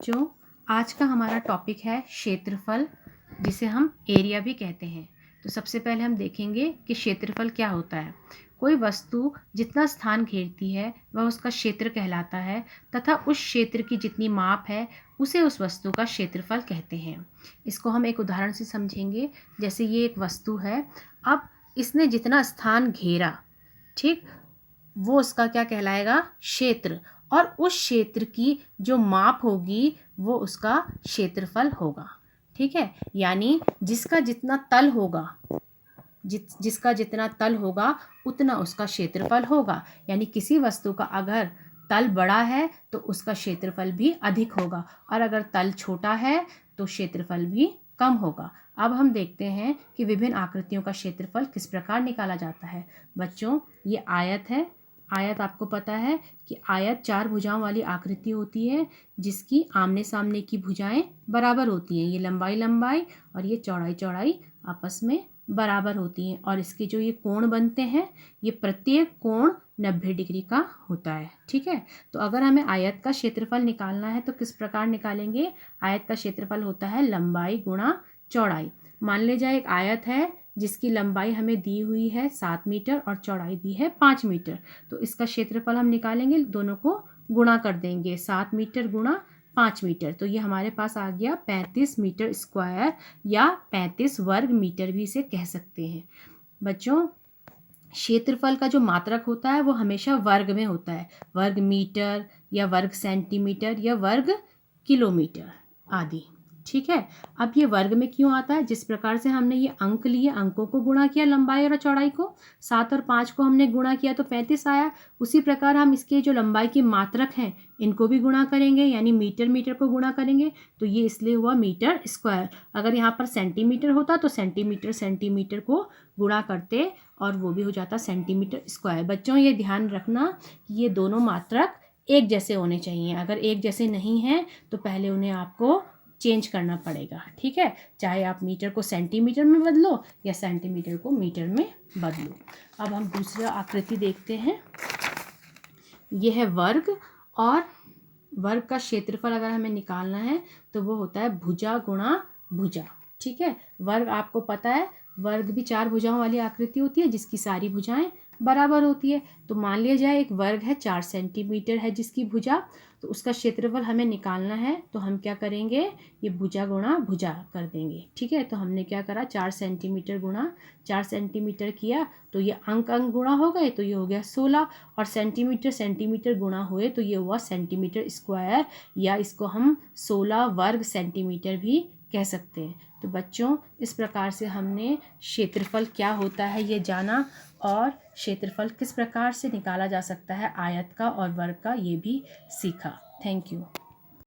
जो आज का हमारा टॉपिक है क्षेत्रफल, जिसे हम एरिया भी कहते हैं। तो सबसे पहले हम देखेंगे कि क्षेत्रफल क्या होता है। कोई वस्तु जितना स्थान घेरती है वह उसका क्षेत्र कहलाता है तथा उस क्षेत्र की जितनी माप है उसे उस वस्तु का क्षेत्रफल कहते हैं। इसको हम एक उदाहरण से समझेंगे। जैसे ये एक वस्तु है, अब इसने जितना स्थान घेरा, ठीक, वो उसका क्या कहलाएगा, क्षेत्र। और उस क्षेत्र की जो माप होगी वो उसका क्षेत्रफल होगा। ठीक है, यानी जिसका जितना तल होगा, जिसका जितना तल होगा उतना उसका क्षेत्रफल होगा। यानी किसी वस्तु का अगर तल बड़ा है तो उसका क्षेत्रफल भी अधिक होगा, और अगर तल छोटा है तो क्षेत्रफल भी कम होगा। अब हम देखते हैं कि विभिन्न आकृतियों का क्षेत्रफल किस प्रकार निकाला जाता है। बच्चों, ये आयत है। आयत आपको पता है कि आयत 4 भुजाओं वाली आकृति होती है, जिसकी आमने सामने की भुजाएं बराबर होती हैं। ये लंबाई लंबाई और ये चौड़ाई चौड़ाई आपस में बराबर होती हैं, और इसके जो ये कोण बनते हैं, ये प्रत्येक कोण 90 डिग्री का होता है। ठीक है, तो अगर हमें आयत का क्षेत्रफल निकालना है तो किस प्रकार निकालेंगे। आयत का क्षेत्रफल होता है लंबाई गुणा चौड़ाई। मान ले जाए एक आयत है जिसकी लंबाई हमें दी हुई है 7 मीटर और चौड़ाई दी है 5 मीटर। तो इसका क्षेत्रफल हम निकालेंगे, दोनों को गुणा कर देंगे, 7 मीटर गुणा 5 मीटर। तो ये हमारे पास आ गया 35 मीटर स्क्वायर, या 35 वर्ग मीटर भी इसे कह सकते हैं। बच्चों, क्षेत्रफल का जो मात्रक होता है वो हमेशा वर्ग में होता है, वर्ग मीटर या वर्ग सेंटीमीटर या वर्ग किलोमीटर आदि। ठीक है, अब ये वर्ग में क्यों आता है। जिस प्रकार से हमने ये अंक लिए, अंकों को गुणा किया लंबाई और चौड़ाई को, 7 और 5 को हमने गुणा किया तो 35 आया। उसी प्रकार हम इसके जो लंबाई के मात्रक हैं इनको भी गुणा करेंगे, यानी मीटर मीटर को गुणा करेंगे, तो ये इसलिए हुआ मीटर स्क्वायर। अगर यहाँ पर सेंटीमीटर होता तो सेंटीमीटर सेंटीमीटर को गुणा करते और वो भी हो जाता सेंटीमीटर स्क्वायर। बच्चों, ये ध्यान रखना कि ये दोनों मात्रक एक जैसे होने चाहिए। अगर एक जैसे नहीं हैं तो पहले उन्हें आपको चेंज करना पड़ेगा। ठीक है, चाहे आप मीटर को सेंटीमीटर में बदलो या सेंटीमीटर को मीटर में बदलो। अब हम दूसरा आकृति देखते हैं। यह है वर्ग, और वर्ग का क्षेत्रफल अगर हमें निकालना है तो वो होता है भुजा गुणा भुजा। ठीक है, वर्ग आपको पता है, वर्ग भी 4 भुजाओं वाली आकृति होती है जिसकी सारी भुजाएं बराबर होती है। तो मान लिया जाए एक वर्ग है, 4 सेंटीमीटर है जिसकी भुजा, तो उसका क्षेत्रफल हमें निकालना है। तो हम क्या करेंगे, ये भुजा गुणा भुजा कर देंगे। ठीक है, तो हमने क्या करा, 4 सेंटीमीटर गुणा 4 सेंटीमीटर किया, तो ये अंक अंक गुणा हो गए, तो ये हो गया 16, और सेंटीमीटर सेंटीमीटर गुणा हुए तो ये हुआ सेंटीमीटर स्क्वायर, या इसको हम 16 वर्ग सेंटीमीटर भी कह सकते हैं। तो बच्चों, इस प्रकार से हमने क्षेत्रफल क्या होता है ये जाना, और क्षेत्रफल किस प्रकार से निकाला जा सकता है आयत का और वर्ग का, ये भी सीखा। Thank you.